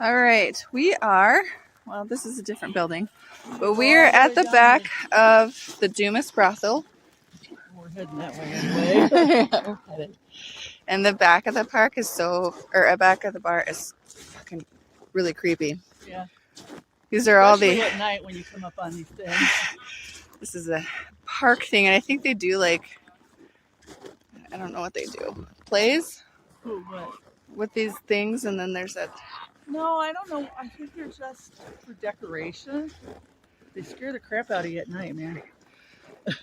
All right, we are, well, this is a different building, but we are at the back of the Dumas Brothel. We're heading that way anyway. And the back of the park is back of the bar is fucking really creepy. Yeah. These are all Especially at night when you come up on these things. This is a park thing, and I think they do I don't know what they do. Plays? Ooh, what? With these things, and then there's that. No, I don't know. I think they're just for decoration. They scare the crap out of you at night, man.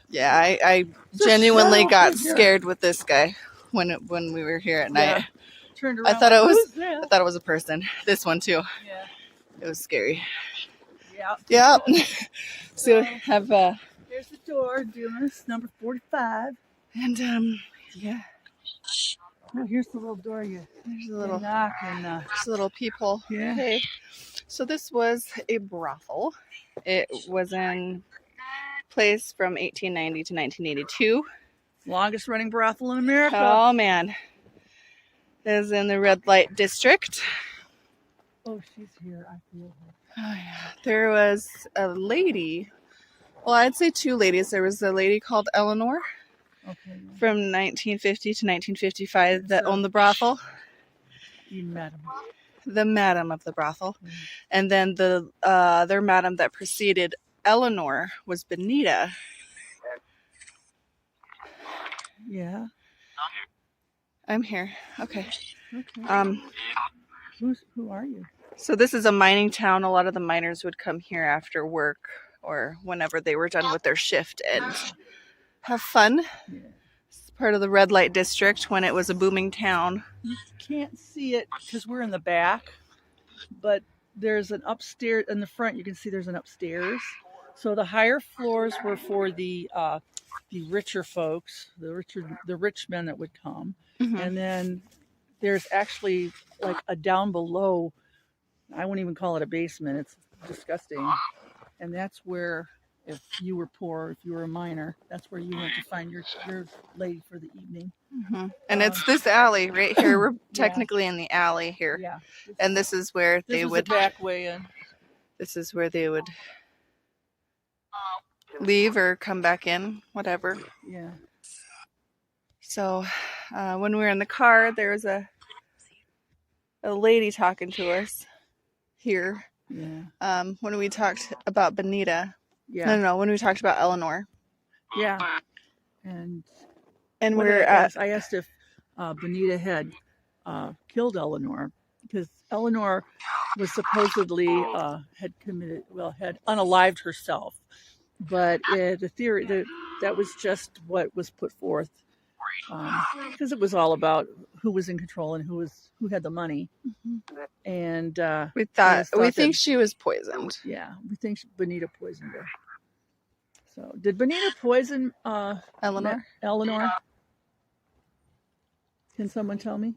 Yeah, I genuinely got scared with this guy when we were here at night. Yeah. Turned around. I thought it was a person. This one too. Yeah. It was scary. Yeah. Yep. So have here's the door, Dumas, number 45. And yeah. Oh, here's the little door There's a little knock and just a little peephole. Yeah. Okay. So this was a brothel. It was in place from 1890 to 1982. Longest running brothel in America. Oh man. It is in the red light district. Oh, she's here. I feel her. Oh yeah. There was a lady. Well, I'd say two ladies. There was a lady called Eleanor. Okay. From 1950 to 1955 that owned the brothel. You madam. The madam of the brothel. And then their madam that preceded Eleanor was Benita. Yeah. I'm here. Okay. Okay. Who are you? So this is a mining town. A lot of the miners would come here after work or whenever they were done with their shift and have fun. Yeah. It's part of the red light district when it was a booming town. You can't see it because we're in the back, but there's an upstairs in the front. You can see there's an upstairs. So the higher floors were for the richer folks, the rich men that would come, and then there's actually like a down below. I wouldn't even call it a basement. It's disgusting, and that's where. If you were poor, if you were a miner, that's where you went to find your lady for the evening. And it's this alley right here. We're technically in the alley here. Yeah. And this is where they would the back way in. This is where they would leave or come back in, whatever. Yeah. So when we were in the car, there was a lady talking to us here. Yeah. When we talked about Benita. Yeah. No, when we talked about Eleanor. Yeah. And we're I asked if Benita had killed Eleanor, because Eleanor was supposedly had unalived herself, but the theory that was just what was put forth, because it was all about who was in control and who had the money. And we think she was poisoned. Yeah, we think Benita poisoned her. So, did Benita poison Eleanor? Eleanor? Can someone tell me?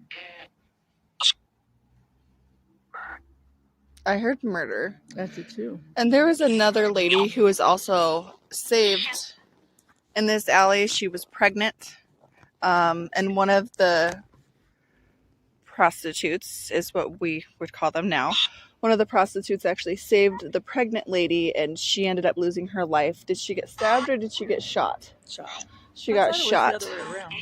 I heard murder. That's it too. And there was another lady who was also saved in this alley. She was pregnant. And one of the prostitutes is what we would call them now. One of the prostitutes actually saved the pregnant lady, and she ended up losing her life. Did she get stabbed or did she get shot? Shot. She got shot. The other way around,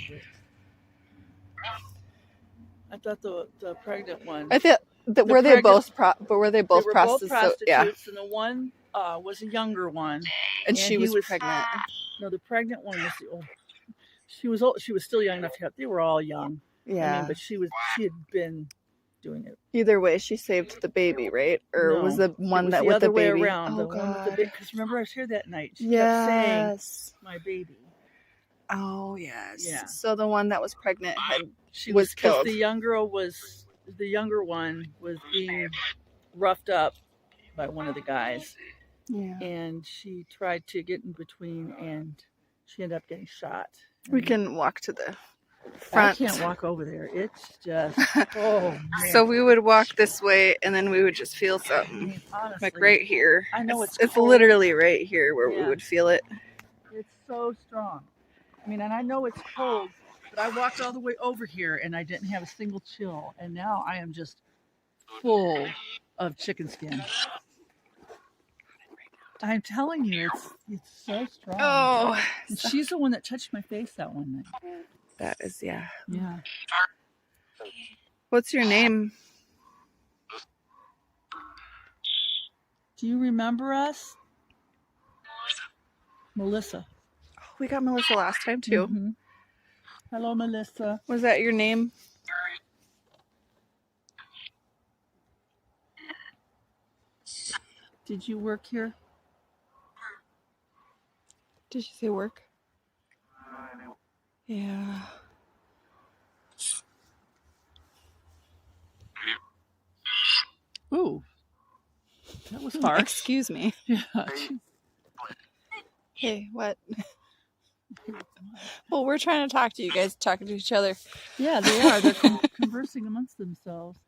I thought the pregnant one. I thought that were they both prostitutes? So, yeah. And the one was a younger one, and she was pregnant. No, the pregnant one was the old. She was old. She was still young enough to have. They were all young. Yeah, I mean, but she had been doing it. Either way, she saved the baby, right? Or was the one that with the baby? Way around. Oh, God. Because remember, I was here that night. She kept saying, "My baby." Oh yes. Yeah. So the one that was pregnant was killed. The younger one was being roughed up by one of the guys. Yeah. And she tried to get in between, and she ended up getting shot. We can walk to the front. I can't walk over there. It's just man. So we would walk this way, and then we would just feel something. I mean, honestly, like right here. I know it's literally right here where we would feel it. It's so strong. I mean, and I know it's cold, but I walked all the way over here and I didn't have a single chill, and now I am just full of chicken skin. I'm telling you, it's so strong. Oh, And she's the one that touched my face that one night. that is, yeah. Yeah. What's your name? Do you remember us? Melissa. Oh, we got Melissa last time too. Mm-hmm. Hello, Melissa. Was that your name? Did you work here? Did you say work? Yeah. Ooh. That was hard. Excuse me. Yeah. Hey, what? Well, we're trying to talk to you guys, talking to each other. Yeah, they are. They're conversing amongst themselves.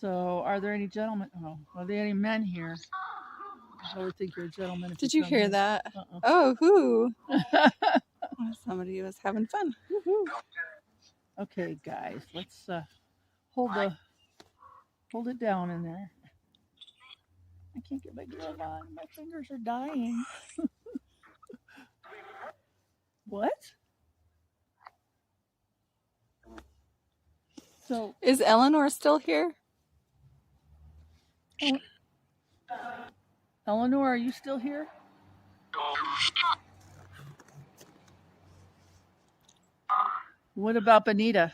So, are there any gentlemen? Oh, are there any men here? I would think you're a gentleman. If Did you hear here. that? Uh-uh. Oh, who? Somebody was having fun. Woo-hoo. Okay, guys, let's hold it down in there. I can't get my glove on. My fingers are dying. What? So, is Eleanor still here? Eleanor, are you still here? What about Benita?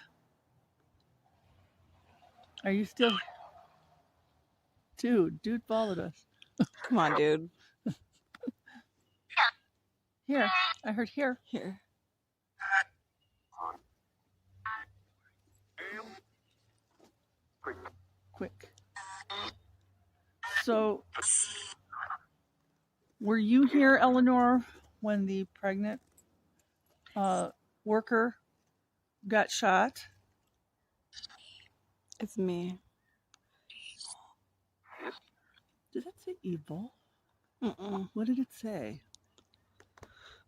Are you still? Dude followed us. Come on, dude. Here, I heard here. Here. Quick. So, were you here, Eleanor, when the pregnant worker got shot? It's me. Did that say evil? Mm-mm. What did it say?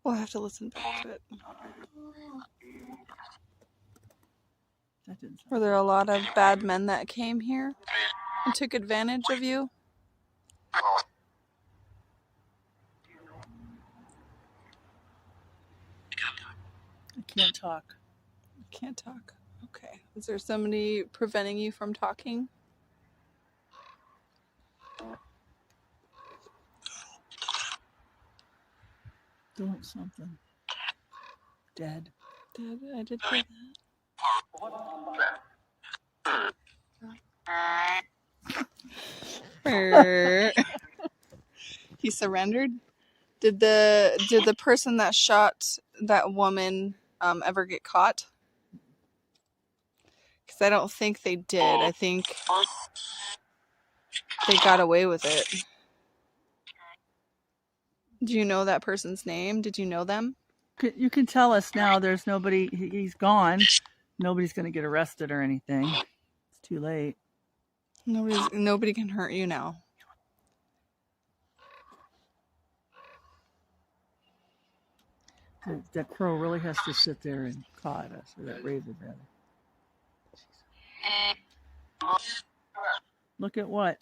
We'll have to listen back to it. That didn't sound. Were there a lot of bad men that came here and took advantage of you? I can't talk. Can't talk. Okay. Is there somebody preventing you from talking? Doing something. Dead. Did I did hear that. He surrendered. Did the person that shot that woman ever get caught? Because I don't think they did. I think they got away with it. Do you know that person's name? Did you know them? You can tell us now. There's nobody. He's gone. Nobody's going to get arrested or anything. It's too late. Nobody can hurt you now. That crow really has to sit there and caw at us, or that raven rather. Look at what?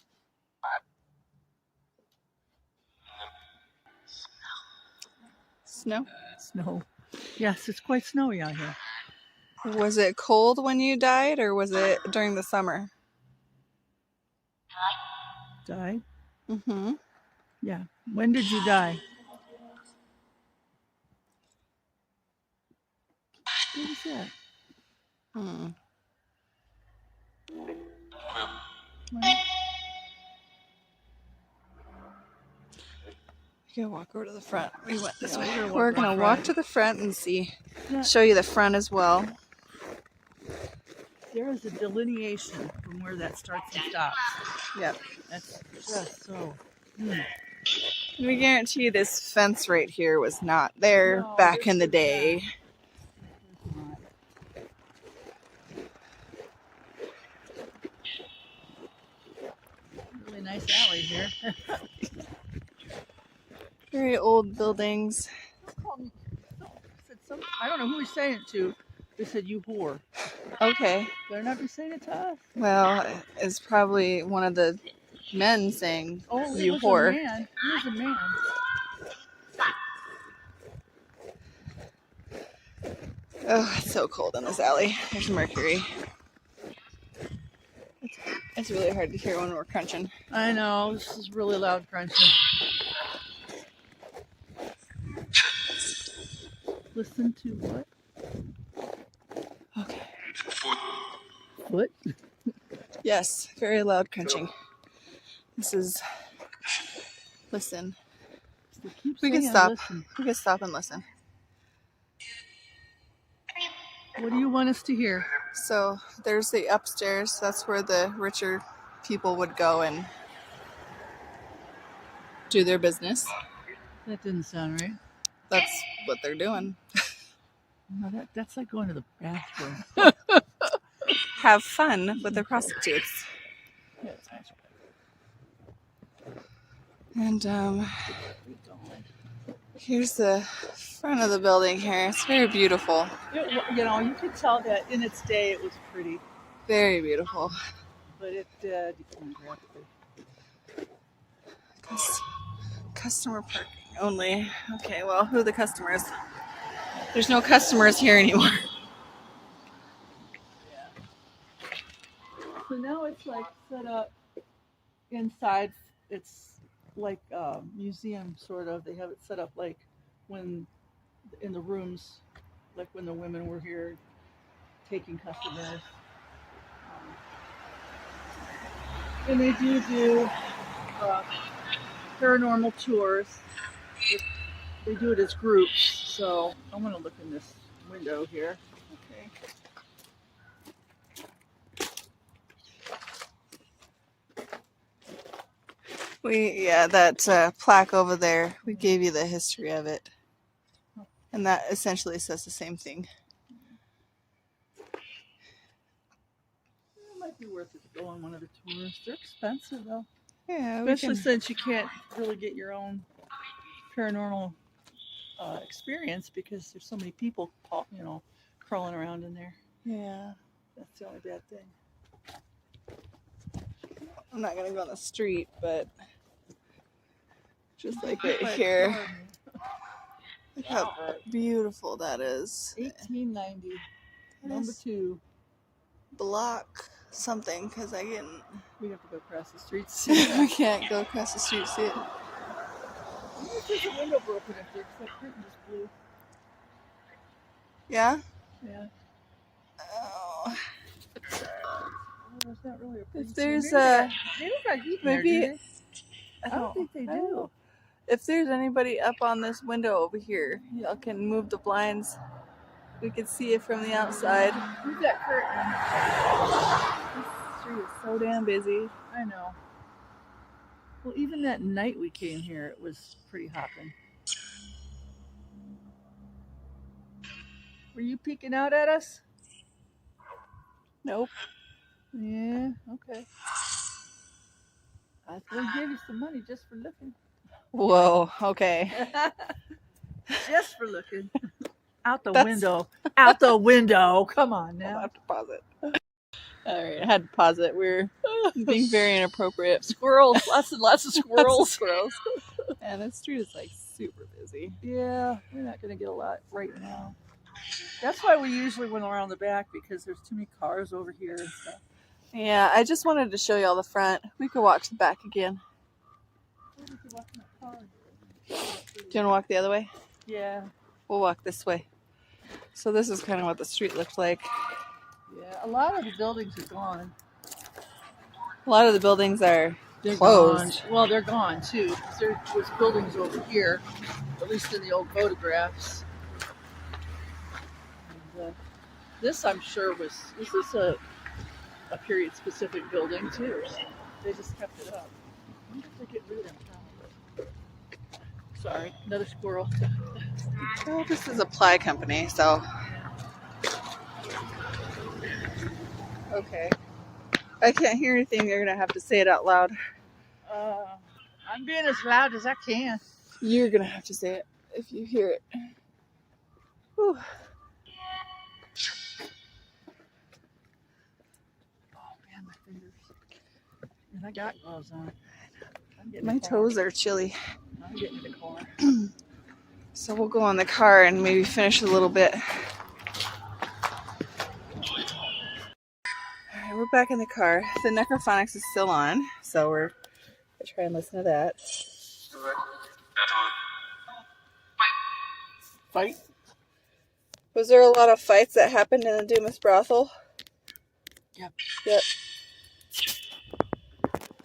Snow? Snow. Yes, it's quite snowy out here. Was it cold when you died, or was it during the summer? Died? Mm-hmm. Yeah. When did you die? What was that? You gotta walk over to the front. We went this way. We're We're gonna walk to the front and see. Show you the front as well. There is a delineation from where that starts and stops. Yep. That's just so. We guarantee you this fence right here was not there back in the day. Really nice alley here. Very old buildings. I don't know who he's saying it to. They said, "You whore." Okay. Better not be saying it to us. Well, it's probably one of the men saying, Oh, "You it was whore." a man. He was a man. Oh, it's so cold in this alley. There's mercury. It's really hard to hear when we're crunching. I know. This is really loud crunching. Listen to what? Okay. What? Yes, very loud crunching. This is. Listen. We can stop. Listen. We can stop and listen. What do you want us to hear? So there's the upstairs. That's where the richer people would go and do their business. That didn't sound right. That's what they're doing. No, that's like going to the bathroom. Have fun with the prostitutes. Yeah, it sounds And here's the front of the building here. It's very beautiful. You know, you could tell that in its day it was pretty. Very beautiful. But it declined rapidly. Customer parking only. Okay, well, who are the customers? There's no customers here anymore. Yeah. So now it's like set up inside. It's like a museum, sort of. They have it set up like when in the rooms, like when the women were here taking customers. And they do paranormal tours. They do it as groups. So I'm going to look in this window here. Okay. That plaque over there, we gave you the history of it. And that essentially says the same thing. It might be worth it to go on one of the tours. They're expensive though. Yeah, especially since you can't really get your own paranormal experience because there's so many people, crawling around in there. Yeah. That's the only bad thing. I'm not gonna go on the street, but just like right here. Look how beautiful that is. 1890. Number 2. Block something because I can. We have to go across the street. We can't go across the street to see it. There's a window broken up there because that curtain just blew. Yeah? Yeah. Oh. There's not really a If there's they don't got heat in there, maybe do they? I don't think they do. If there's anybody up on this window over here, y'all can move the blinds. We can see it from the outside. Move that curtain. This street is so damn busy. I know. Well, even that night we came here, it was pretty hopping. Were you peeking out at us? Nope. Yeah, okay. I was going to give you some money just for looking. Whoa, okay. Just for looking. Out the window. Out the window. Come on now. I'll have to pause it. All right, I had to pause it. We're being very inappropriate. Squirrels. Lots and lots of squirrels. Squirrels. And this street is like super busy. Yeah, we're not going to get a lot right now. That's why we usually went around the back because there's too many cars over here and stuff. Yeah, I just wanted to show y'all the front. We could walk to the back again. Do you want to walk the other way? Yeah. We'll walk this way. So this is kind of what the street looked like. Yeah, a lot of the buildings are gone. A lot of the buildings are They're closed. Gone. Well, they're gone too. Because there was buildings over here, at least in the old photographs. And, this, I'm sure, this is a period-specific building too. They just kept it up. I wonder if they get rid of them. Sorry, another squirrel. Well, this is a ply company, so. Okay. I can't hear anything. You're going to have to say it out loud. I'm being as loud as I can. You're going to have to say it if you hear it. Whew. my fingers. And I got gloves on. My toes are chilly. I'm getting in the car. So we'll go in the car and maybe finish a little bit. Alright, we're back in the car. The necrophonics is still on, so we're going to try and listen to that. Fight? Was there a lot of fights that happened in the Dumas Brothel? Yep.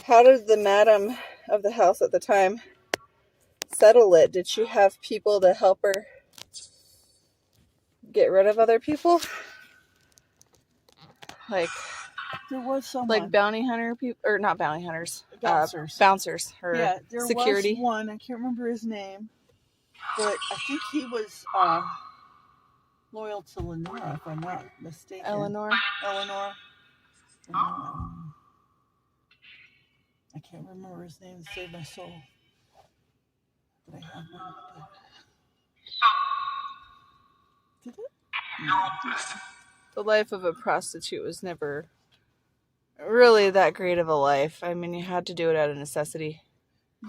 How did the madam of the house at the time settle it? Did she have people to help her get rid of other people? Like, there was someone. Like bounty hunter people, or not bounty hunters, bouncers. Or yeah, there security. was one. I can't remember his name, but I think he was loyal to Lenora, if I'm not mistaken. Eleanor. I can't remember his name to save my soul. But I have one. Did it? No. The life of a prostitute was never really that great of a life. I mean, you had to do it out of necessity.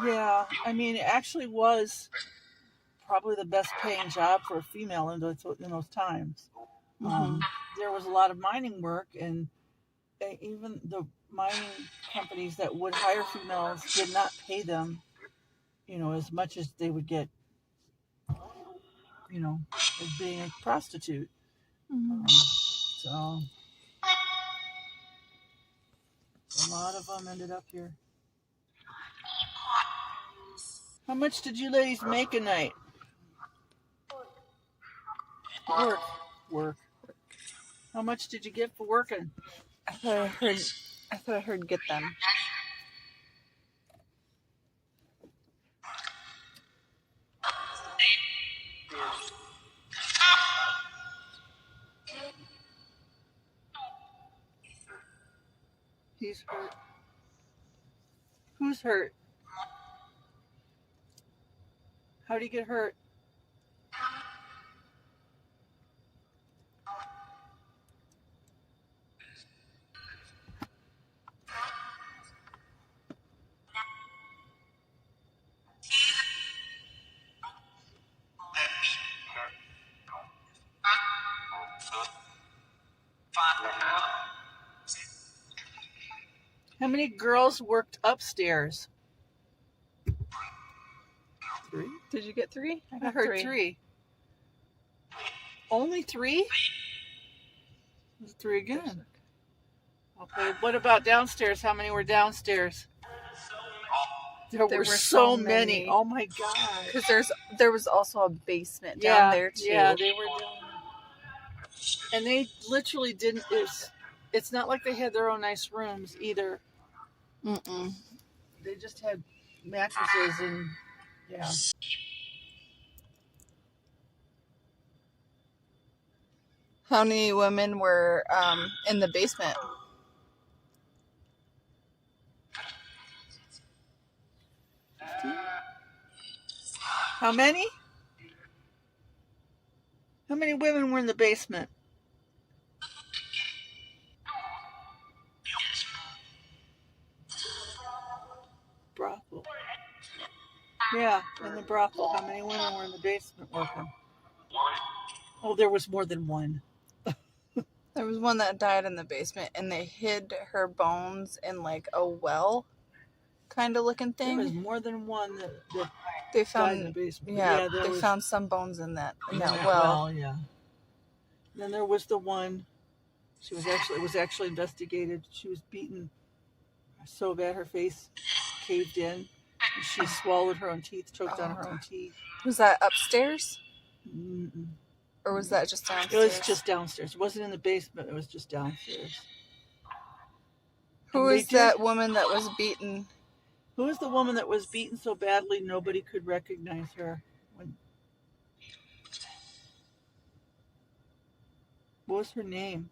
Yeah, I mean, it actually was probably the best paying job for a female in those times. Mm-hmm. There was a lot of mining work, and even the mining companies that would hire females did not pay them, as much as they would get, as being a prostitute. Mm-hmm. So a lot of them ended up here. How much did you ladies make a night? Work. How much did you get for working? I thought I heard get them. He's hurt. Who's hurt? How did he get hurt? How many girls worked upstairs? 3? Did you get 3? I heard 3. Only 3? There's 3 again. Okay, what about downstairs? How many were downstairs? There were so many. Oh my God. Because there was also a basement down there too. Yeah, they were down there. And they literally didn't. It's not like they had their own nice rooms either. Mm-mm. They just had mattresses and yeah. How many women were in the basement? How many? How many women were in the basement? Brothel. Yeah, in the brothel. How many women were in the basement working? Oh, there was more than one. There was one that died in the basement, and they hid her bones in like a well kind of looking thing. There was more than one that they found died in the basement. Yeah, they found some bones in that well. Yeah. Then there was the one. It was actually investigated. She was beaten so bad her face caved in. And she swallowed her own teeth, choked on her own teeth. Was that upstairs? Mm-mm. Or was that just downstairs? It was just downstairs. It wasn't in the basement. It was just downstairs. Who is that woman that was beaten? Who is the woman that was beaten so badly nobody could recognize her? What was her name?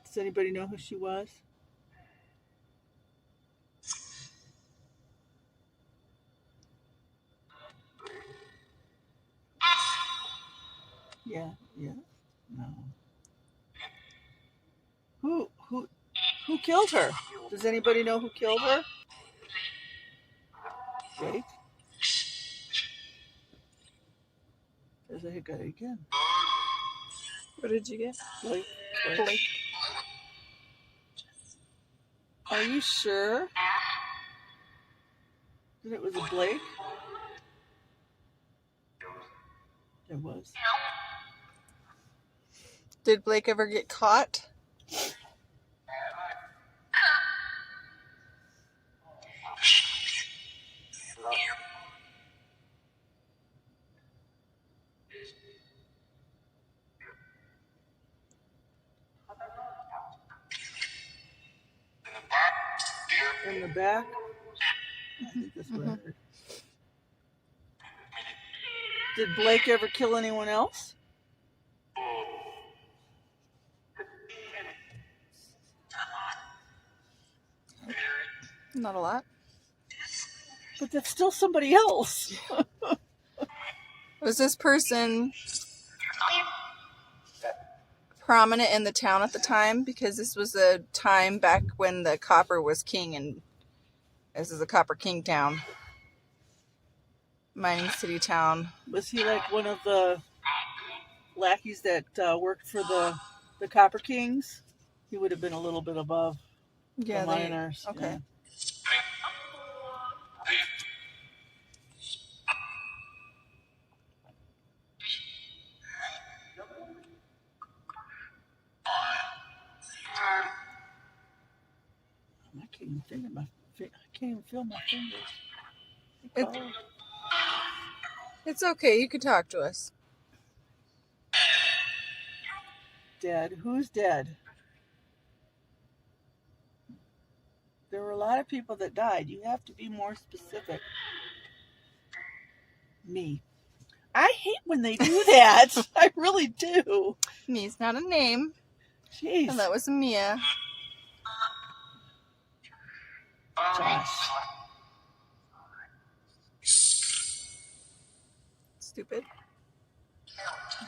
Does anybody know who she was? Yeah. No. killed her? Does anybody know who killed her? Blake? There's a guy again. What did you get? Blake. Blake. Are you sure that it was a Blake? It was. Did Blake ever get caught? In the back? I think that's what I heard. Did Blake ever kill anyone else? Not a lot. But that's still somebody else. Was this person prominent in the town at the time? Because this was a time back when the copper was king, and this is a copper king town. Mining city town. Was he like one of the lackeys that worked for the Copper Kings? He would have been a little bit above the miners. Okay. Yeah. I can't even feel my fingers. It's okay. You can talk to us. Dead. Who's dead? There were a lot of people that died. You have to be more specific. Me. I hate when they do that. I really do. Me's not a name. Jeez. And that was Mia. Josh. Stupid.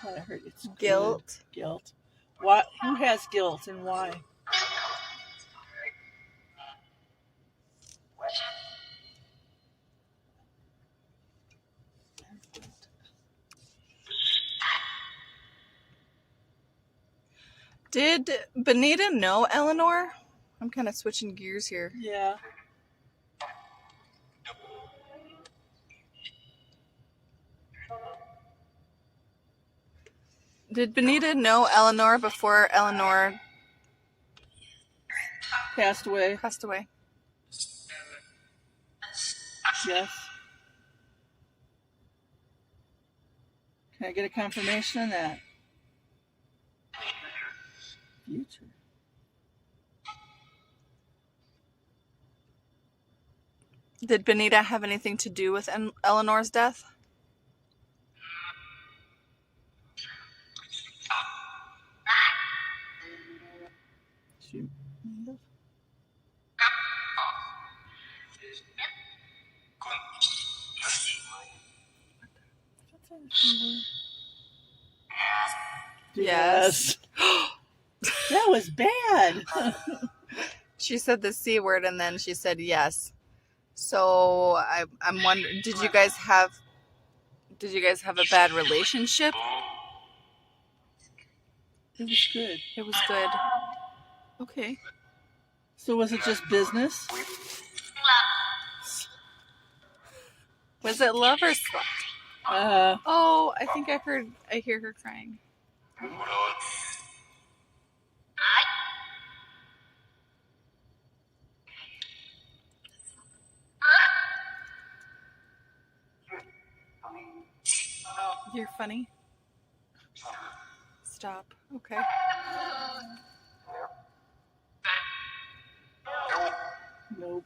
I heard it's Guilt. Good. Guilt. What? Who has guilt and why? Did Benita know Eleanor? I'm kind of switching gears here. Yeah. Did Benita know Eleanor before Eleanor Passed away. passed away? Yes. Can I get a confirmation on that? Future. Did Benita have anything to do with Eleanor's death? She may have. Yes. That was bad. She said the C word and then she said yes. So I'm wondering, did you guys have a bad relationship? It was good. It was good. Okay. So was it just business? Was it love or slut? Oh, I think I hear her crying. You're funny. Stop. Okay. Nope.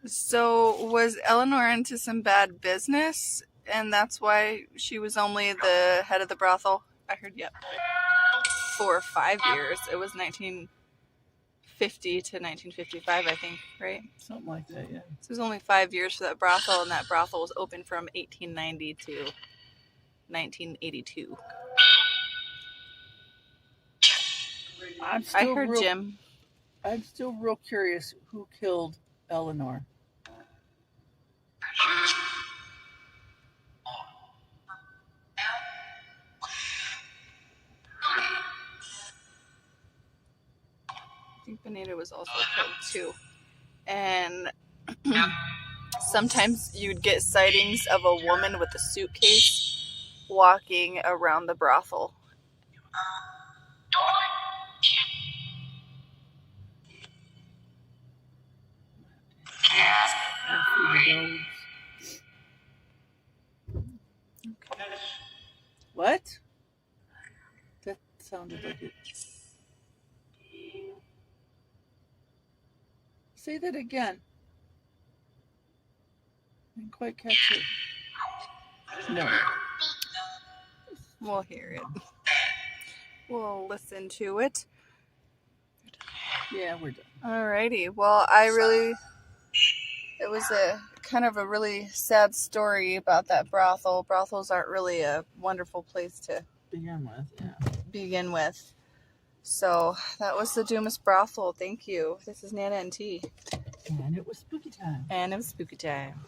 So was Eleanor into some bad business, and that's why she was only the head of the brothel? I heard, yep. For 5 years. It was 1950 1950 to 1955, I think, right? Something like that, yeah. So it was only 5 years for that brothel, and that brothel was open from 1890 to 1982. I heard Jim. I'm still real curious who killed Eleanor. I think Benita was also killed too. And sometimes you'd get sightings of a woman with a suitcase walking around the brothel. What? That sounded like it. Say that again. I didn't quite catch it. No. We'll hear it. We'll listen to it. Yeah, we're done. Alrighty. Well, it was a kind of a really sad story about that brothel. Brothels aren't really a wonderful place to begin with. So that was the Dumas Brothel. Thank you. This is Nana and T. And it was spooky time. And it was spooky time.